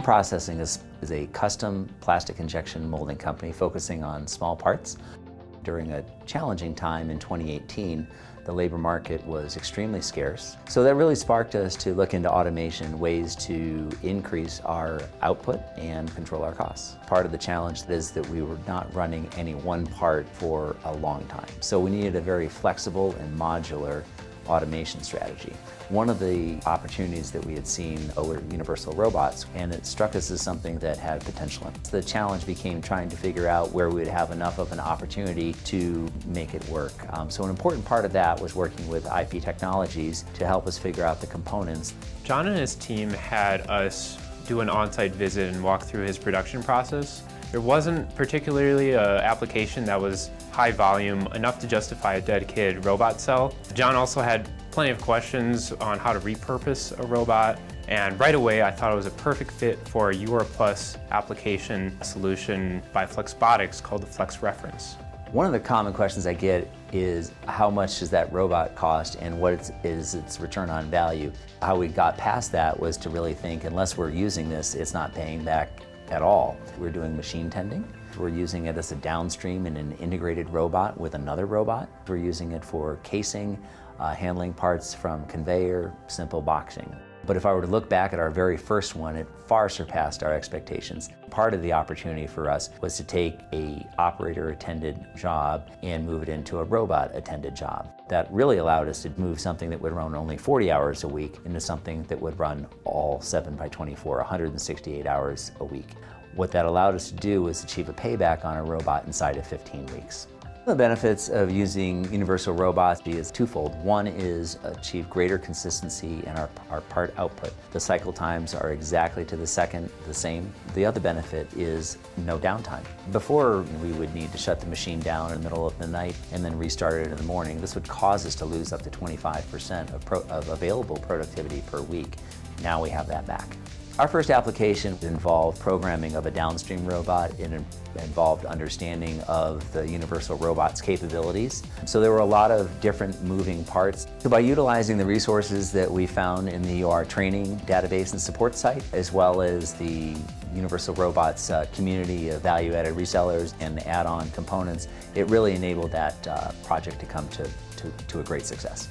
Processing is a custom plastic injection molding company focusing on small parts. During a challenging time in 2018, the labor market was extremely scarce. So that really sparked us to look into automation, ways to increase our output and control our costs. Part of the challenge is that we were not running any one part for a long time. So we needed a very flexible and modular automation strategy. One of the opportunities that we had seen were universal robots, and it struck us as something that had potential. The challenge became trying to figure out where we would have enough of an opportunity to make it work. So an important part of that was working with IP Technologies to help us figure out the components. John and his team had us do an on-site visit and walk through his production process. There wasn't particularly an application that was high volume, enough to justify a dedicated robot cell. John also had plenty of questions on how to repurpose a robot, and right away I thought it was a perfect fit for a UR+ application solution by Flexbotics called the Flex Reference. One of the common questions I get is how much does that robot cost and what is its return on value? How we got past that was to really think, unless we're using this, it's not paying back at all. We're doing machine tending. We're using it as a downstream in an integrated robot with another robot. We're using it for casing, handling parts from conveyor, simple boxing. But if I were to look back at our very first one, it far surpassed our expectations. Part of the opportunity for us was to take an operator-attended job and move it into a robot-attended job. That really allowed us to move something that would run only 40 hours a week into something that would run all 7 by 24, 168 hours a week. What that allowed us to do was achieve a payback on a robot inside of 15 weeks. The benefits of using universal robots is twofold. One is achieve greater consistency in our part output. The cycle times are exactly to the second the same. The other benefit is no downtime. Before, we would need to shut the machine down in the middle of the night and then restart it in the morning. This would cause us to lose up to 25% of available productivity per week. Now we have that back. Our first application involved programming of a downstream robot. It involved understanding of the universal robot's capabilities. So there were a lot of different moving parts. So by utilizing the resources that we found in the UR training database and support site, as well as the universal robots community of value-added resellers and add-on components, it really enabled that project to come to a great success.